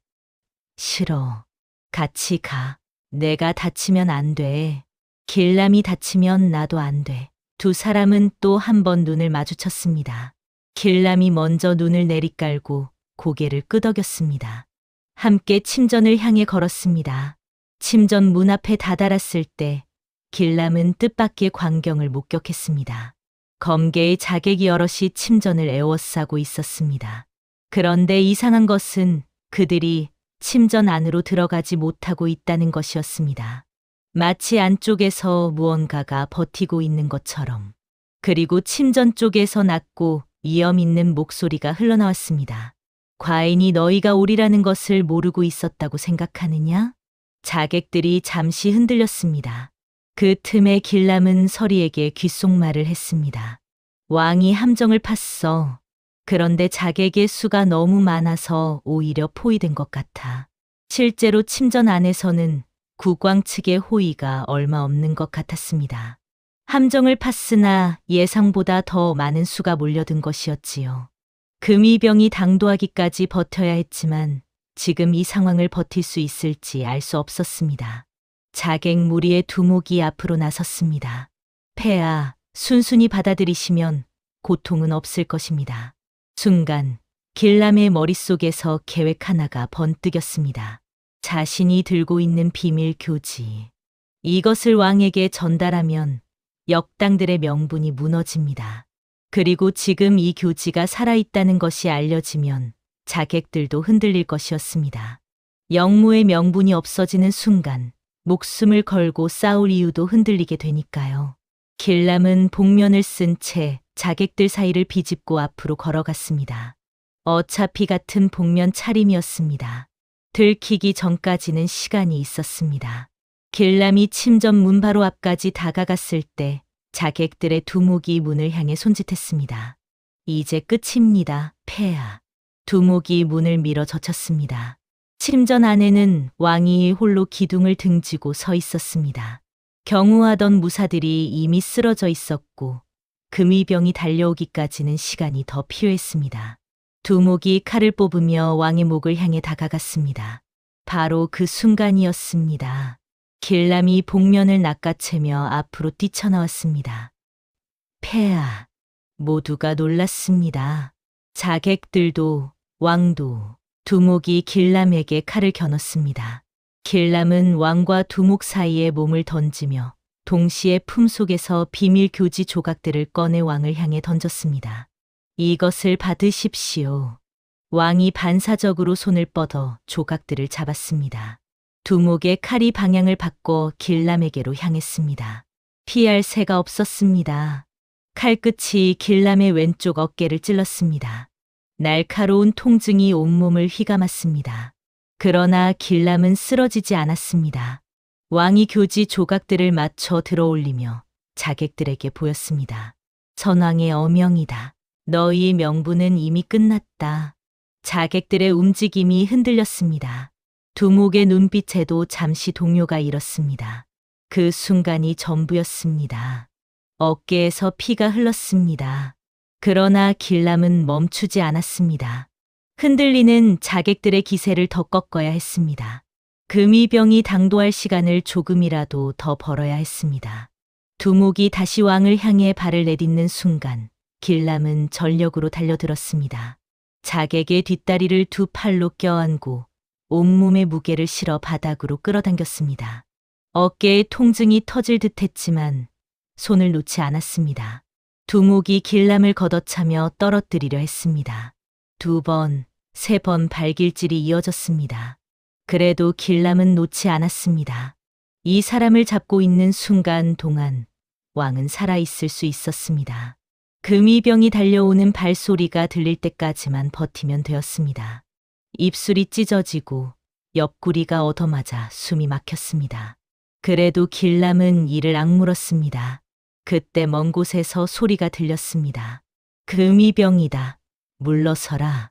싫어. 같이 가. 내가 다치면 안 돼. 길람이 다치면 나도 안 돼. 두 사람은 또 한 번 눈을 마주쳤습니다. 길람이 먼저 눈을 내리깔고 고개를 끄덕였습니다. 함께 침전을 향해 걸었습니다. 침전 문 앞에 다다랐을 때 길람은 뜻밖의 광경을 목격했습니다. 검계의 자객이 여럿이 침전을 에워싸고 있었습니다. 그런데 이상한 것은 그들이 침전 안으로 들어가지 못하고 있다는 것이었습니다. 마치 안쪽에서 무언가가 버티고 있는 것처럼. 그리고 침전 쪽에서 낮고 위험 있는 목소리가 흘러나왔습니다. 과인이 너희가 오리라는 것을 모르고 있었다고 생각하느냐? 자객들이 잠시 흔들렸습니다. 그 틈에 길람은 서리에게 귓속말을 했습니다. 왕이 함정을 팠어. 그런데 자객의 수가 너무 많아서 오히려 포위된 것 같아. 실제로 침전 안에서는 국왕 측의 호의가 얼마 없는 것 같았습니다. 함정을 팠으나 예상보다 더 많은 수가 몰려든 것이었지요. 금이병이 당도하기까지 버텨야 했지만 지금 이 상황을 버틸 수 있을지 알 수 없었습니다. 자객 무리의 두목이 앞으로 나섰습니다. 폐하, 순순히 받아들이시면 고통은 없을 것입니다. 순간 길람의 머릿속에서 계획 하나가 번뜩였습니다. 자신이 들고 있는 비밀 교지. 이것을 왕에게 전달하면 역당들의 명분이 무너집니다. 그리고 지금 이 교지가 살아있다는 것이 알려지면 자객들도 흔들릴 것이었습니다. 영무의 명분이 없어지는 순간 목숨을 걸고 싸울 이유도 흔들리게 되니까요. 길람은 복면을 쓴 채 자객들 사이를 비집고 앞으로 걸어갔습니다. 어차피 같은 복면 차림이었습니다. 들키기 전까지는 시간이 있었습니다. 길람이 침전 문 바로 앞까지 다가갔을 때 자객들의 두목이 문을 향해 손짓했습니다. 이제 끝입니다, 폐하. 두목이 문을 밀어 젖혔습니다. 침전 안에는 왕이 홀로 기둥을 등지고 서 있었습니다. 경우하던 무사들이 이미 쓰러져 있었고 금이병이 달려오기까지는 시간이 더 필요했습니다. 두목이 칼을 뽑으며 왕의 목을 향해 다가갔습니다. 바로 그 순간이었습니다. 길람이 복면을 낚아채며 앞으로 뛰쳐나왔습니다. 폐하, 모두가 놀랐습니다. 자객들도 왕도 두목이 길람에게 칼을 겨눴습니다. 길람은 왕과 두목 사이에 몸을 던지며 동시에 품속에서 비밀 교지 조각들을 꺼내 왕을 향해 던졌습니다. 이것을 받으십시오. 왕이 반사적으로 손을 뻗어 조각들을 잡았습니다. 두목의 칼이 방향을 바꿔 길람에게로 향했습니다. 피할 새가 없었습니다. 칼끝이 길람의 왼쪽 어깨를 찔렀습니다. 날카로운 통증이 온몸을 휘감았습니다. 그러나 길람은 쓰러지지 않았습니다. 왕이 교지 조각들을 맞춰 들어올리며 자객들에게 보였습니다. 선왕의 어명이다. 너희의 명분은 이미 끝났다. 자객들의 움직임이 흔들렸습니다. 두목의 눈빛에도 잠시 동요가 일었습니다. 그 순간이 전부였습니다. 어깨에서 피가 흘렀습니다. 그러나 길람은 멈추지 않았습니다. 흔들리는 자객들의 기세를 더 꺾어야 했습니다. 금이병이 당도할 시간을 조금이라도 더 벌어야 했습니다. 두목이 다시 왕을 향해 발을 내딛는 순간 길람은 전력으로 달려들었습니다. 자객의 뒷다리를 두 팔로 껴안고 온몸의 무게를 실어 바닥으로 끌어당겼습니다. 어깨에 통증이 터질 듯했지만 손을 놓지 않았습니다. 두목이 길람을 걷어차며 떨어뜨리려 했습니다. 두 번, 세 번 발길질이 이어졌습니다. 그래도 길람은 놓지 않았습니다. 이 사람을 잡고 있는 순간 동안 왕은 살아있을 수 있었습니다. 금이병이 달려오는 발소리가 들릴 때까지만 버티면 되었습니다. 입술이 찢어지고 옆구리가 얻어맞아 숨이 막혔습니다. 그래도 길람은 이를 악물었습니다. 그때 먼 곳에서 소리가 들렸습니다. 금이병이다. 물러서라.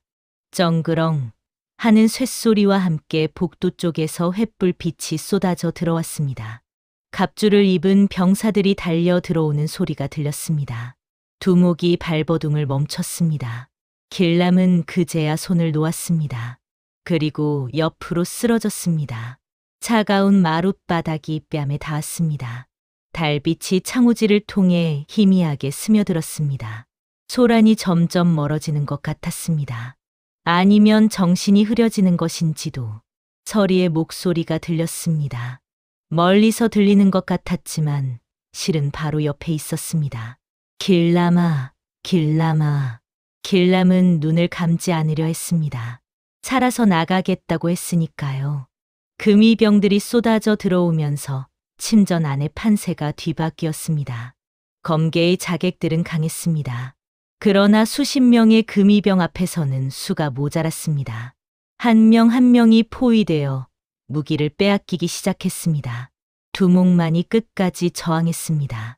쩡그렁 하는 쇳소리와 함께 복도 쪽에서 횃불빛이 쏟아져 들어왔습니다. 갑주를 입은 병사들이 달려 들어오는 소리가 들렸습니다. 두목이 발버둥을 멈췄습니다. 길람은 그제야 손을 놓았습니다. 그리고 옆으로 쓰러졌습니다. 차가운 마룻바닥이 뺨에 닿았습니다. 달빛이 창호지를 통해 희미하게 스며들었습니다. 소란이 점점 멀어지는 것 같았습니다. 아니면 정신이 흐려지는 것인지도. 서리의 목소리가 들렸습니다. 멀리서 들리는 것 같았지만 실은 바로 옆에 있었습니다. 길람아, 길람아. 길람은 눈을 감지 않으려 했습니다. 살아서 나가겠다고 했으니까요. 금이병들이 쏟아져 들어오면서 침전 안의 판세가 뒤바뀌었습니다. 검계의 자객들은 강했습니다. 그러나 수십 명의 금이병 앞에서는 수가 모자랐습니다. 한 명 한 명이 포위되어 무기를 빼앗기기 시작했습니다. 두목만이 끝까지 저항했습니다.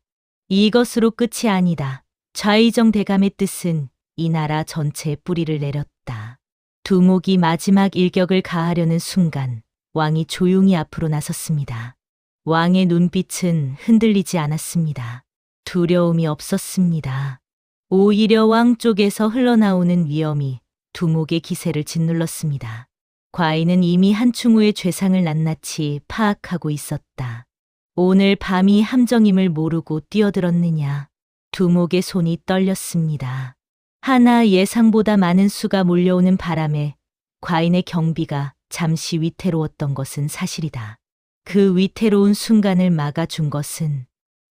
이것으로 끝이 아니다. 좌의정 대감의 뜻은 이 나라 전체에 뿌리를 내렸다. 두목이 마지막 일격을 가하려는 순간 왕이 조용히 앞으로 나섰습니다. 왕의 눈빛은 흔들리지 않았습니다. 두려움이 없었습니다. 오히려 왕 쪽에서 흘러나오는 위엄이 두목의 기세를 짓눌렀습니다. 과인은 이미 한충우의 죄상을 낱낱이 파악하고 있었다. 오늘 밤이 함정임을 모르고 뛰어들었느냐. 두목의 손이 떨렸습니다. 하나 예상보다 많은 수가 몰려오는 바람에 과인의 경비가 잠시 위태로웠던 것은 사실이다. 그 위태로운 순간을 막아준 것은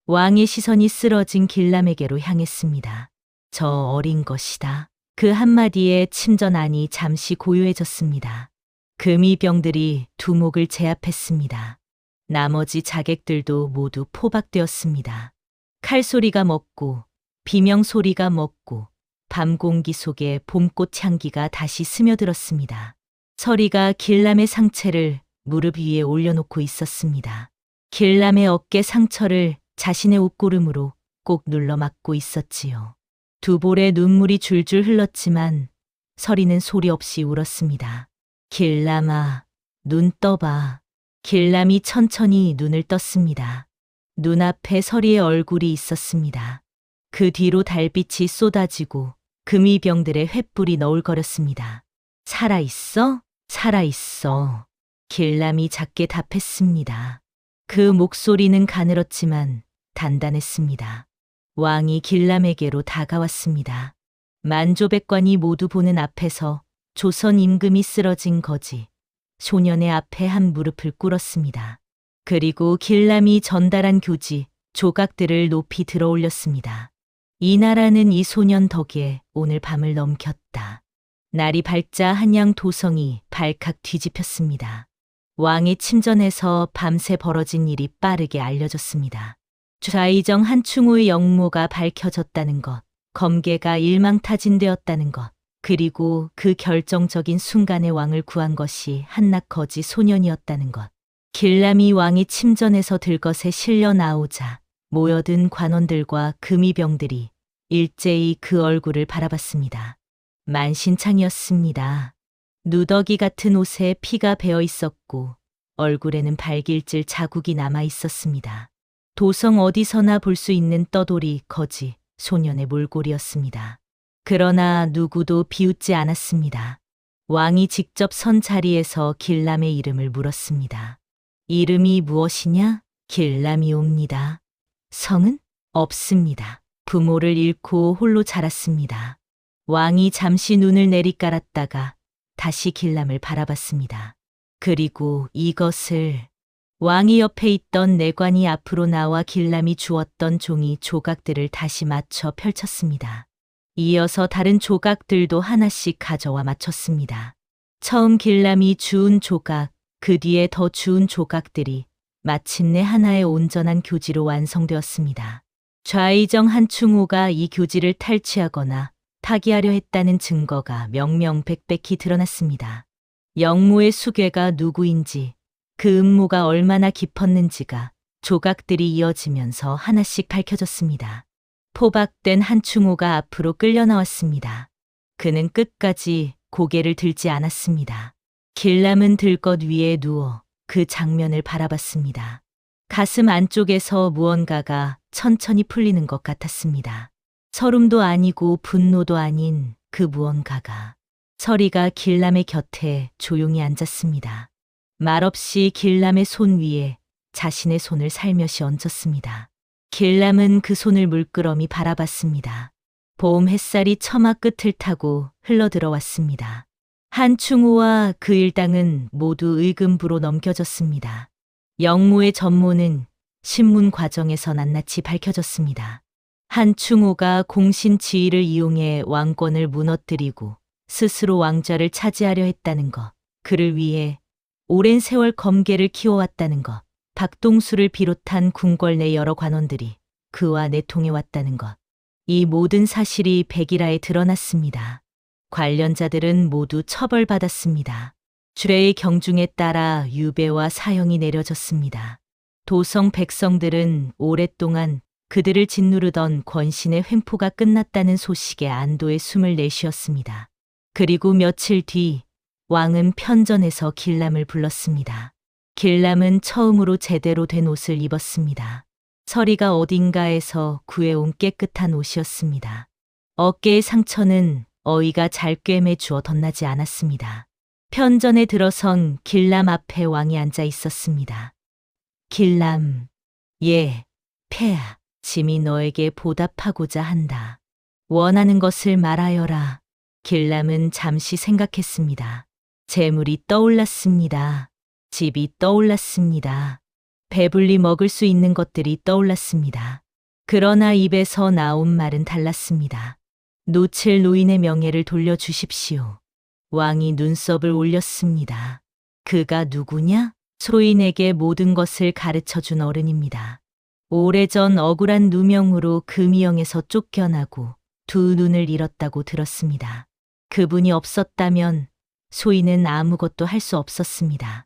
왕의 시선이 쓰러진 길람에게로 향했습니다. 저 어린 것이다. 그 한마디에 침전안이 잠시 고요해졌습니다. 금이병들이 두목을 제압했습니다. 나머지 자객들도 모두 포박되었습니다. 칼소리가 멎고 비명소리가 멎고 밤 공기 속에 봄꽃 향기가 다시 스며들었습니다. 서리가 길람의 상체를 무릎 위에 올려놓고 있었습니다. 길람의 어깨 상처를 자신의 옷고름으로 꼭 눌러 막고 있었지요. 두 볼에 눈물이 줄줄 흘렀지만 서리는 소리 없이 울었습니다. 길람아, 눈 떠봐. 길람이 천천히 눈을 떴습니다. 눈앞에 서리의 얼굴이 있었습니다. 그 뒤로 달빛이 쏟아지고 금이병들의 횃불이 너울거렸습니다. 살아있어? 살아있어. 길람이 작게 답했습니다. 그 목소리는 가늘었지만 단단했습니다. 왕이 길람에게로 다가왔습니다. 만조백관이 모두 보는 앞에서 조선 임금이 쓰러진 거지 소년의 앞에 한 무릎을 꿇었습니다. 그리고 길람이 전달한 교지, 조각들을 높이 들어 올렸습니다. 이 나라는 이 소년 덕에 오늘 밤을 넘겼다. 날이 밝자 한양 도성이 발칵 뒤집혔습니다. 왕의 침전에서 밤새 벌어진 일이 빠르게 알려졌습니다. 좌의정 한충우의 영모가 밝혀졌다는 것, 검계가 일망타진되었다는 것, 그리고 그 결정적인 순간에 왕을 구한 것이 한낱 거지 소년이었다는 것. 길람이 왕이 침전에서 들것에 실려 나오자 모여든 관원들과 금이병들이 일제히 그 얼굴을 바라봤습니다. 만신창이었습니다. 누더기 같은 옷에 피가 배어 있었고 얼굴에는 발길질 자국이 남아 있었습니다. 도성 어디서나 볼 수 있는 떠돌이 거지 소년의 몰골이었습니다. 그러나 누구도 비웃지 않았습니다. 왕이 직접 선 자리에서 길람의 이름을 물었습니다. 이름이 무엇이냐? 길람이옵니다. 성은? 없습니다. 부모를 잃고 홀로 자랐습니다. 왕이 잠시 눈을 내리깔았다가 다시 길람을 바라봤습니다. 그리고 이것을 왕이 옆에 있던 내관이 앞으로 나와 길람이 주었던 종이 조각들을 다시 맞춰 펼쳤습니다. 이어서 다른 조각들도 하나씩 가져와 맞췄습니다. 처음 길람이 주운 조각, 그 뒤에 더 주운 조각들이 마침내 하나의 온전한 교지로 완성되었습니다. 좌의정 한충우가 이 교지를 탈취하거나 타기하려 했다는 증거가 명명백백히 드러났습니다. 영모의 수괴가 누구인지, 그 음모가 얼마나 깊었는지가 조각들이 이어지면서 하나씩 밝혀졌습니다. 포박된 한충우가 앞으로 끌려 나왔습니다. 그는 끝까지 고개를 들지 않았습니다. 길람은 들것 위에 누워 그 장면을 바라봤습니다. 가슴 안쪽에서 무언가가 천천히 풀리는 것 같았습니다. 서름도 아니고 분노도 아닌 그 무언가가. 서리가 길람의 곁에 조용히 앉았습니다. 말없이 길람의 손 위에 자신의 손을 살며시 얹었습니다. 길람은 그 손을 물끄러미 바라봤습니다. 봄 햇살이 처마 끝을 타고 흘러들어왔습니다. 한충우와 그 일당은 모두 의금부로 넘겨졌습니다. 영모의 전모는 신문 과정에서 낱낱이 밝혀졌습니다. 한충우가 공신 지위를 이용해 왕권을 무너뜨리고 스스로 왕좌를 차지하려 했다는 것, 그를 위해 오랜 세월 검계를 키워왔다는 것, 박동수를 비롯한 궁궐 내 여러 관원들이 그와 내통해왔다는 것, 이 모든 사실이 백일하에 드러났습니다. 관련자들은 모두 처벌받았습니다. 주례의 경중에 따라 유배와 사형이 내려졌습니다. 도성 백성들은 오랫동안 그들을 짓누르던 권신의 횡포가 끝났다는 소식에 안도의 숨을 내쉬었습니다. 그리고 며칠 뒤 왕은 편전에서 길람을 불렀습니다. 길람은 처음으로 제대로 된 옷을 입었습니다. 서리가 어딘가에서 구해온 깨끗한 옷이었습니다. 어깨의 상처는 어이가 잘 꿰매 주어 덧나지 않았습니다. 편전에 들어선 길람 앞에 왕이 앉아 있었습니다. 길람, 예, 폐하, 심히 너에게 보답하고자 한다. 원하는 것을 말하여라. 길람은 잠시 생각했습니다. 재물이 떠올랐습니다. 집이 떠올랐습니다. 배불리 먹을 수 있는 것들이 떠올랐습니다. 그러나 입에서 나온 말은 달랐습니다. 노칠 노인의 명예를 돌려주십시오. 왕이 눈썹을 올렸습니다. 그가 누구냐? 소인에게 모든 것을 가르쳐준 어른입니다. 오래전 억울한 누명으로 금이영에서 쫓겨나고 두 눈을 잃었다고 들었습니다. 그분이 없었다면 소인은 아무것도 할 수 없었습니다.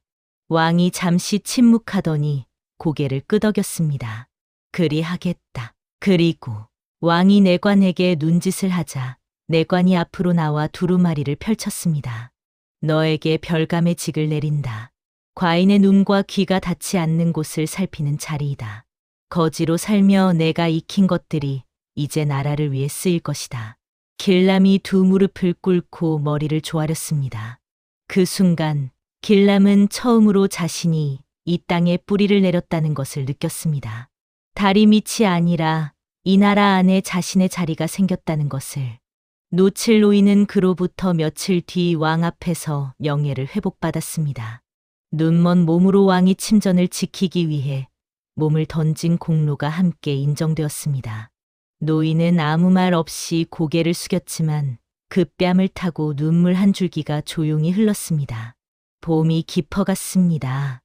왕이 잠시 침묵하더니 고개를 끄덕였습니다. 그리하겠다. 그리고 왕이 내관에게 눈짓을 하자 내관이 앞으로 나와 두루마리를 펼쳤습니다. 너에게 별감의 직을 내린다. 과인의 눈과 귀가 닿지 않는 곳을 살피는 자리이다. 거지로 살며 내가 익힌 것들이 이제 나라를 위해 쓰일 것이다. 길람이 두 무릎을 꿇고 머리를 조아렸습니다. 그 순간 길람은 처음으로 자신이 이 땅에 뿌리를 내렸다는 것을 느꼈습니다. 다리 밑이 아니라 이 나라 안에 자신의 자리가 생겼다는 것을. 노칠 노인은 그로부터 며칠 뒤 왕 앞에서 명예를 회복받았습니다. 눈먼 몸으로 왕이 침전을 지키기 위해 몸을 던진 공로가 함께 인정되었습니다. 노인은 아무 말 없이 고개를 숙였지만 그 뺨을 타고 눈물 한 줄기가 조용히 흘렀습니다. 봄이 깊어갔습니다.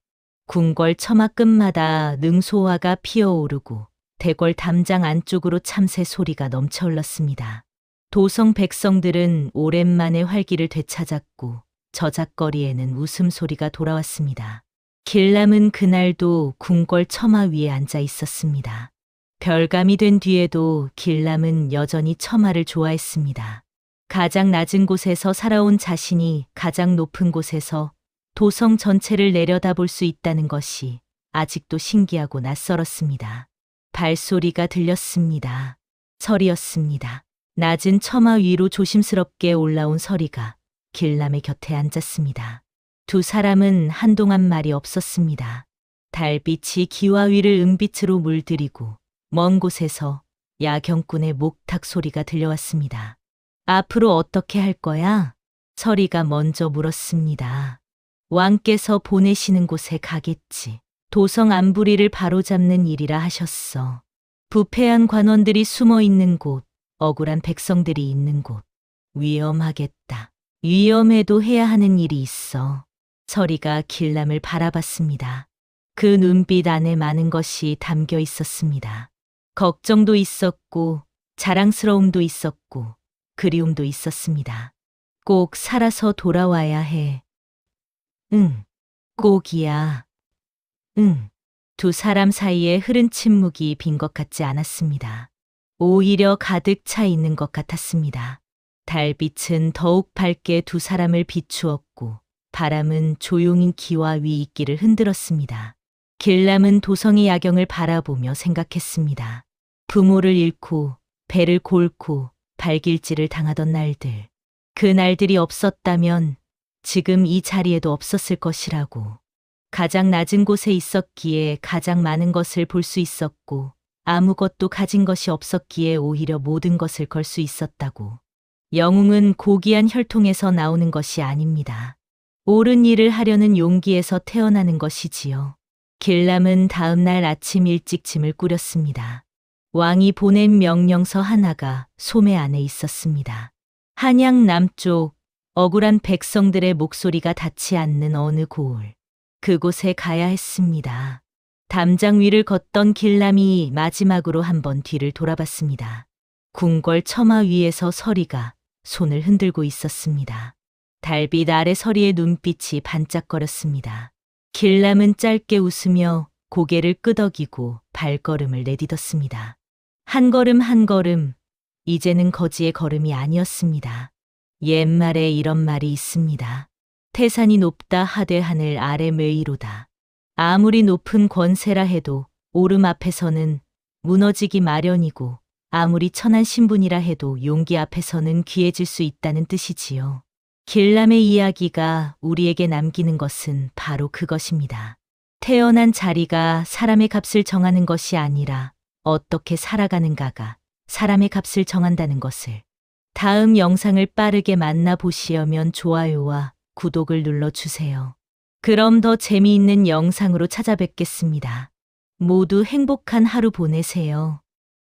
궁궐 처마 끝마다 능소화가 피어오르고 대궐 담장 안쪽으로 참새 소리가 넘쳐 흘렀습니다. 도성 백성들은 오랜만에 활기를 되찾았고 저작거리에는 웃음소리가 돌아왔습니다. 길람은 그날도 궁궐 처마 위에 앉아 있었습니다. 별감이 된 뒤에도 길람은 여전히 처마를 좋아했습니다. 가장 낮은 곳에서 살아온 자신이 가장 높은 곳에서 도성 전체를 내려다볼 수 있다는 것이 아직도 신기하고 낯설었습니다. 발소리가 들렸습니다. 설이었습니다. 낮은 처마 위로 조심스럽게 올라온 서리가 길람의 곁에 앉았습니다. 두 사람은 한동안 말이 없었습니다. 달빛이 기와 위를 은빛으로 물들이고 먼 곳에서 야경꾼의 목탁 소리가 들려왔습니다. 앞으로 어떻게 할 거야? 서리가 먼저 물었습니다. 왕께서 보내시는 곳에 가겠지. 도성 안부리를 바로잡는 일이라 하셨어. 부패한 관원들이 숨어 있는 곳, 억울한 백성들이 있는 곳. 위험하겠다. 위험해도 해야 하는 일이 있어. 서리가 길람을 바라봤습니다. 그 눈빛 안에 많은 것이 담겨 있었습니다. 걱정도 있었고, 자랑스러움도 있었고, 그리움도 있었습니다. 꼭 살아서 돌아와야 해. 응, 꼭이야. 응. 두 사람 사이에 흐른 침묵이 빈 것 같지 않았습니다. 오히려 가득 차 있는 것 같았습니다. 달빛은 더욱 밝게 두 사람을 비추었고 바람은 조용히 기와 위 있기를 흔들었습니다. 길람은 도성의 야경을 바라보며 생각했습니다. 부모를 잃고 배를 골고 발길질을 당하던 날들. 그 날들이 없었다면 지금 이 자리에도 없었을 것이라고. 가장 낮은 곳에 있었기에 가장 많은 것을 볼 수 있었고 아무것도 가진 것이 없었기에 오히려 모든 것을 걸 수 있었다고. 영웅은 고귀한 혈통에서 나오는 것이 아닙니다. 옳은 일을 하려는 용기에서 태어나는 것이지요. 길람은 다음 날 아침 일찍 짐을 꾸렸습니다. 왕이 보낸 명령서 하나가 소매 안에 있었습니다. 한양 남쪽 억울한 백성들의 목소리가 닿지 않는 어느 고을. 그곳에 가야 했습니다. 담장 위를 걷던 길람이 마지막으로 한번 뒤를 돌아봤습니다. 궁궐 처마 위에서 서리가 손을 흔들고 있었습니다. 달빛 아래 서리의 눈빛이 반짝거렸습니다. 길람은 짧게 웃으며 고개를 끄덕이고 발걸음을 내딛었습니다. 한 걸음 한 걸음, 이제는 거지의 걸음이 아니었습니다. 옛말에 이런 말이 있습니다. 태산이 높다 하되 하늘 아래 매이로다. 아무리 높은 권세라 해도 오름 앞에서는 무너지기 마련이고 아무리 천한 신분이라 해도 용기 앞에서는 귀해질 수 있다는 뜻이지요. 길람의 이야기가 우리에게 남기는 것은 바로 그것입니다. 태어난 자리가 사람의 값을 정하는 것이 아니라 어떻게 살아가는가가 사람의 값을 정한다는 것을. 다음 영상을 빠르게 만나보시려면 좋아요와 구독을 눌러주세요. 그럼 더 재미있는 영상으로 찾아뵙겠습니다. 모두 행복한 하루 보내세요.